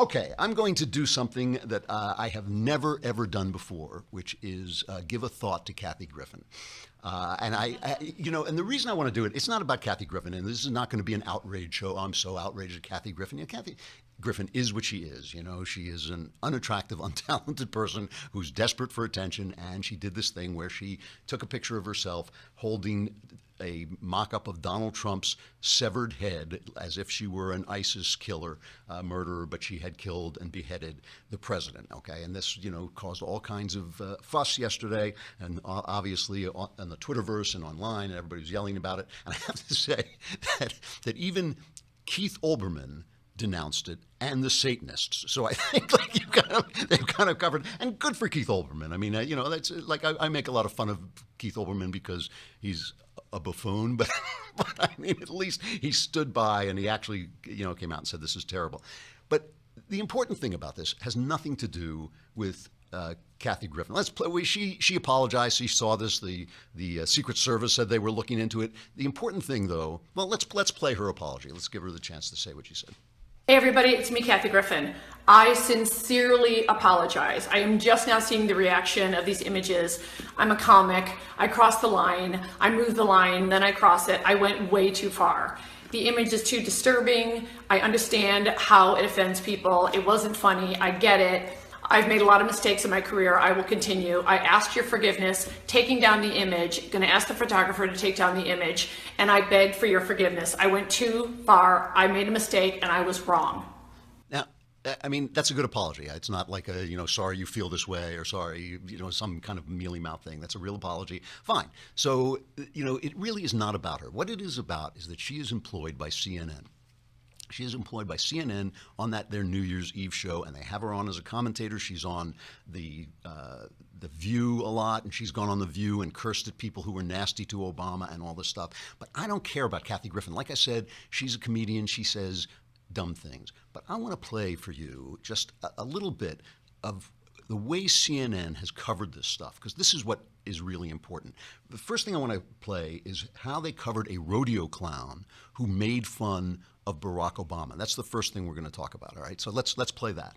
Okay, I'm going to do something that I have never, ever done before, which is give a thought to Kathy Griffin. And the reason I want to do it, it's not about Kathy Griffin, and this is not going to be an outrage show. I'm so outraged at Kathy Griffin. Kathy Griffin is what she is. She is an unattractive, untalented person who's desperate for attention, and she did this thing where she took a picture of herself holding a mock-up of Donald Trump's severed head as if she were an ISIS killer, murderer, but she had killed and beheaded the president, okay? And this, caused all kinds of fuss yesterday, and obviously on the Twitterverse and online, and everybody was yelling about it. And I have to say that even Keith Olbermann denounced it, and the Satanists. So I think they've kind of covered, and good for Keith Olbermann. I mean, that's like I make a lot of fun of Keith Olbermann because he's a buffoon, but I mean, at least he stood by and he actually, came out and said this is terrible. But the important thing about this has nothing to do with Kathy Griffin. Let's play. She apologized. She saw this. The Secret Service said they were looking into it. The important thing, though, well, let's play her apology. Let's give her the chance to say what she said. Hey everybody, it's me, Kathy Griffin. I sincerely apologize. I am just now seeing the reaction of these images. I'm a comic. I crossed the line. I moved the line, then I cross it. I went way too far. The image is too disturbing. I understand how it offends people. It wasn't funny. I get it. I've made a lot of mistakes in my career. I will continue. I asked your forgiveness, taking down the image, going to ask the photographer to take down the image, and I begged for your forgiveness. I went too far. I made a mistake, and I was wrong. Now, I mean, that's a good apology. It's not like a, sorry you feel this way, or sorry, some kind of mealy-mouthed thing. That's a real apology. Fine. So, it really is not about her. What it is about is that she is employed by CNN. She is employed by CNN on their New Year's Eve show, and they have her on as a commentator. She's on the View a lot, and she's gone on the View and cursed at people who were nasty to Obama and all this stuff. But I don't care about Kathy Griffin. Like I said, she's a comedian. She says dumb things. But I want to play for you just a little bit of the way CNN has covered this stuff, because this is what is really important. The first thing I want to play is how they covered a rodeo clown who made fun of Barack Obama. That's the first thing we're going to talk about, all right? So let's play that.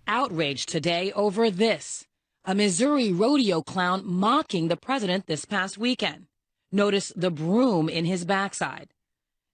Outrage today over this. A Missouri rodeo clown mocking the president this past weekend. Notice the broom in his backside.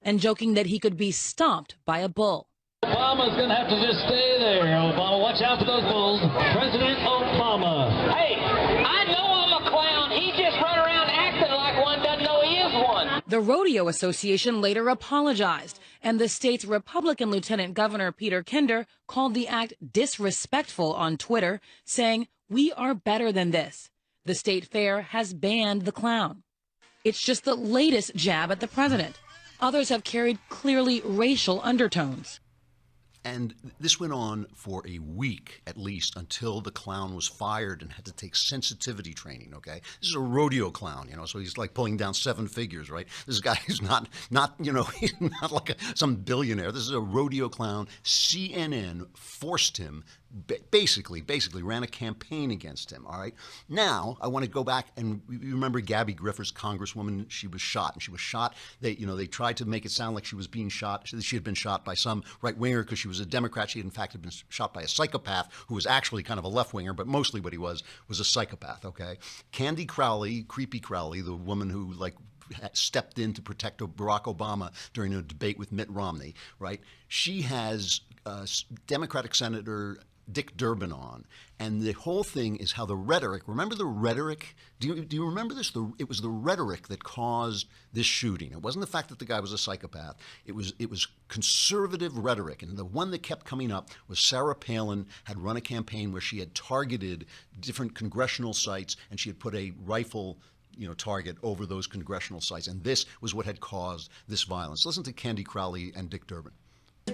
And joking that he could be stomped by a bull. Obama's going to have to just stay there, Obama. Watch out for those bulls. President Obama. Hey, I know I'm a clown. He just run around acting like one, doesn't know he is one. The Rodeo Association later apologized, and the state's Republican Lieutenant Governor Peter Kinder called the act disrespectful on Twitter, saying, "We are better than this. The state fair has banned the clown." It's just the latest jab at the president. Others have carried clearly racial undertones. And this went on for a week, at least, until the clown was fired and had to take sensitivity training, okay? This is a rodeo clown, so he's like pulling down 7 figures, right? This guy is not he's not like some billionaire. This is a rodeo clown. CNN forced him, basically ran a campaign against him, all right? Now, I want to go back, and you remember Gabby Griffiths, congresswoman, she was shot, and she was shot. They tried to make it sound like she was being shot. She had been shot by some right-winger because she was a Democrat. She had, in fact, been shot by a psychopath who was actually kind of a left-winger, but mostly what he was a psychopath, okay? Candy Crowley, Creepy Crowley, the woman who, stepped in to protect Barack Obama during a debate with Mitt Romney, right? She has Democratic Senator Dick Durbin on, and the whole thing is how the rhetoric, remember the rhetoric? Do you remember this? It was the rhetoric that caused this shooting. It wasn't the fact that the guy was a psychopath. It was conservative rhetoric, and the one that kept coming up was Sarah Palin had run a campaign where she had targeted different congressional sites, and she had put a rifle target over those congressional sites, and this was what had caused this violence. Listen to Candy Crowley and Dick Durbin.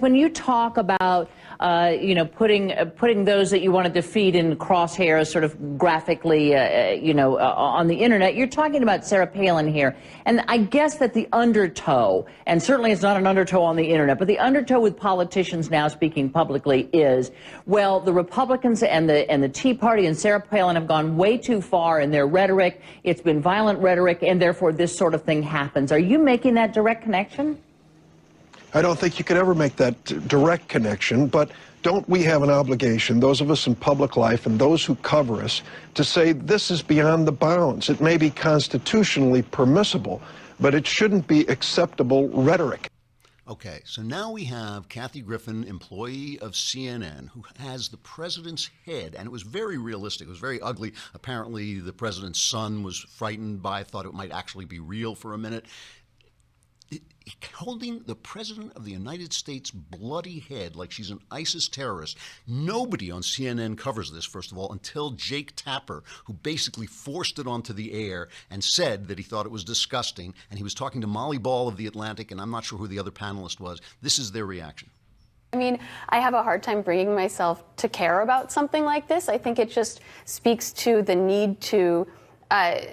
When you talk about, putting those that you want to defeat in crosshairs sort of graphically, on the internet, you're talking about Sarah Palin here. And I guess that the undertow, and certainly it's not an undertow on the internet, but the undertow with politicians now speaking publicly is, well, the Republicans and the Tea Party and Sarah Palin have gone way too far in their rhetoric. It's been violent rhetoric, and therefore this sort of thing happens. Are you making that direct connection? I don't think you could ever make that direct connection, but don't we have an obligation, those of us in public life and those who cover us, to say this is beyond the bounds? It may be constitutionally permissible, but it shouldn't be acceptable rhetoric. Okay, so now we have Katy Griffith, employee of CNN, who has the president's head, and it was very realistic. It was very ugly. Apparently, the president's son was frightened by it, thought it might actually be real for a minute. Holding the president of the United States' bloody head like she's an ISIS terrorist. Nobody on CNN covers this, first of all, until Jake Tapper, who basically forced it onto the air and said that he thought it was disgusting. And he was talking to Molly Ball of The Atlantic, and I'm not sure who the other panelist was. This is their reaction. I mean, I have a hard time bringing myself to care about something like this. I think it just speaks to the need to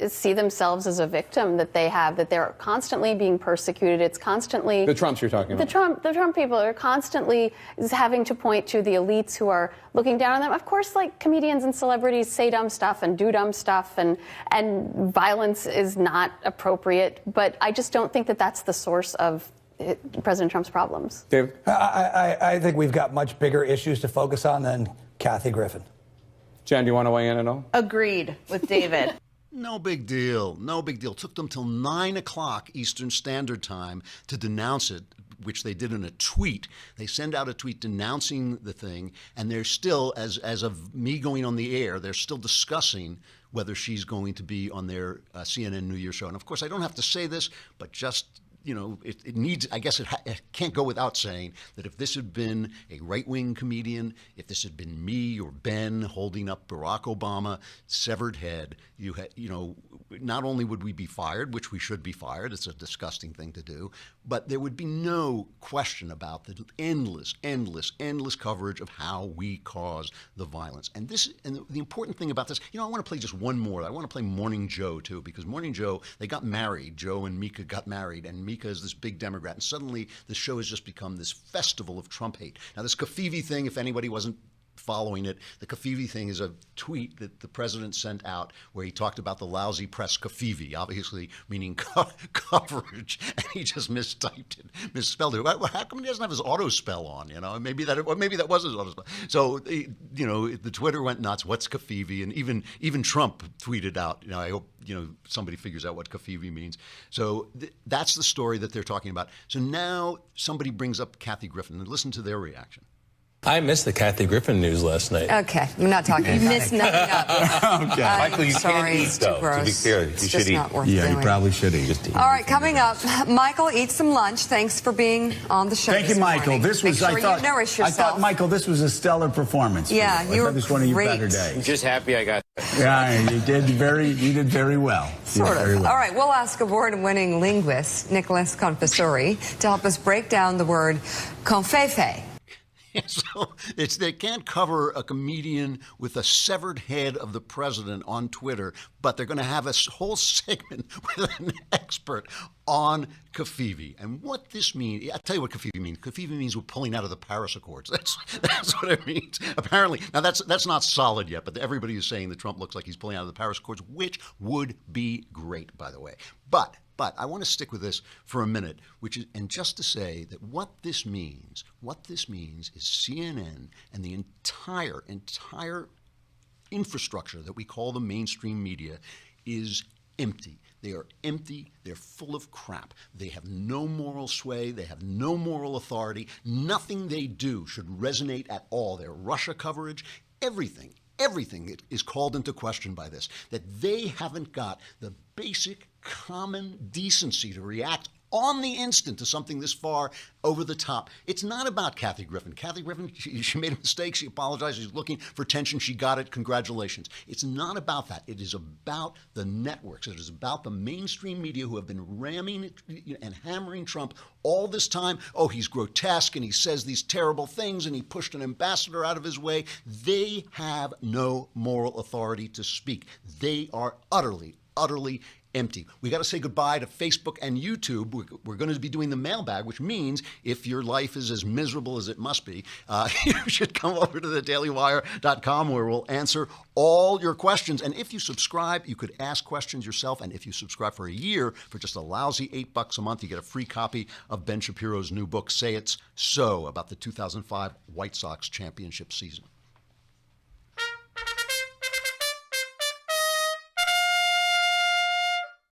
see themselves as a victim that they have, that they're constantly being persecuted. It's constantly... The Trumps you're talking about. The Trump people are constantly having to point to the elites who are looking down on them. Of course, like, comedians and celebrities say dumb stuff and do dumb stuff, and violence is not appropriate, but I just don't think that that's the source of President Trump's problems. David? I think we've got much bigger issues to focus on than Katy Griffith. Jen, do you want to weigh in at all? Agreed with David. No big deal. No big deal. Took them till 9 o'clock Eastern Standard Time to denounce it, which they did in a tweet. They send out a tweet denouncing the thing, and they're still, as of me going on the air, they're still discussing whether she's going to be on their CNN New Year show. And of course, I don't have to say this, but just, you know, it needs, I guess it can't go without saying that if this had been a right-wing comedian, if this had been me or Ben holding up Barack Obama, severed head, you know, not only would we be fired, which we should be fired, it's a disgusting thing to do, but there would be no question about the endless coverage of how we cause the violence. And the important thing about this, you know, I want to play just one more. I want to play Morning Joe too, because Morning Joe, they got married. Joe and Mika got married, and Mika is this big Democrat, and suddenly the show has just become this festival of Trump hate. Now, this Kafivi thing, if anybody wasn't following it, the Kafivi thing is a tweet that the president sent out where he talked about the lousy press Kafivi, obviously meaning coverage, and he just mistyped it, misspelled it. How come he doesn't have his auto spell on? You know, maybe that was his auto spell. So, you know, the Twitter went nuts. What's Kafivi? And even Trump tweeted out, you know, I hope, you know, somebody figures out what Kafivi means. So that's the story that they're talking about. So now somebody brings up Katy Griffith, and listen to their reaction. I missed the Katy Griffith news last night. Okay, I'm not talking about it. You missed nothing up. Okay. Michael, you can't eat, though, to be clear. You should eat. Yeah, you probably should eat. All right, coming up, Michael, eat some lunch. Thanks for being on the show. Thank you, Michael. This was, I thought, Michael, this was a stellar performance. Yeah, you were this was one of your great. better days. I'm just happy I got that. Yeah, you did very well. Sort of. All right, we'll ask award-winning linguist Nicholas Confessori to help us break down the word confefe. So they can't cover a comedian with a severed head of the president on Twitter, but they're going to have a whole segment with an expert on Kafivi. And what this means, I'll tell you what Kafivi means. Kafivi means we're pulling out of the Paris Accords. That's what it means, apparently. Now, that's not solid yet, but everybody is saying that Trump looks like he's pulling out of the Paris Accords, which would be great, by the way. But I want to stick with this for a minute, and just to say that what this means is CNN and the entire infrastructure that we call the mainstream media is empty. They are empty. They're full of crap. They have no moral sway. They have no moral authority. Nothing they do should resonate at all. Their Russia coverage, everything is called into question by this, that they haven't got the basic common decency to react on the instant to something this far over the top. It's not about Katy Griffith. Katy Griffith, she made a mistake. She apologized. She's looking for attention. She got it. Congratulations. It's not about that. It is about the networks. It is about the mainstream media who have been ramming and hammering Trump all this time. Oh, he's grotesque and he says these terrible things and he pushed an ambassador out of his way. They have no moral authority to speak. They are utterly empty. We got to say goodbye to Facebook and YouTube. We're going to be doing the mailbag, which means if your life is as miserable as it must be, you should come over to thedailywire.com where we'll answer all your questions. And if you subscribe, you could ask questions yourself. And if you subscribe for a year, for just a lousy $8 a month, you get a free copy of Ben Shapiro's new book, Say It's So, about the 2005 White Sox championship season.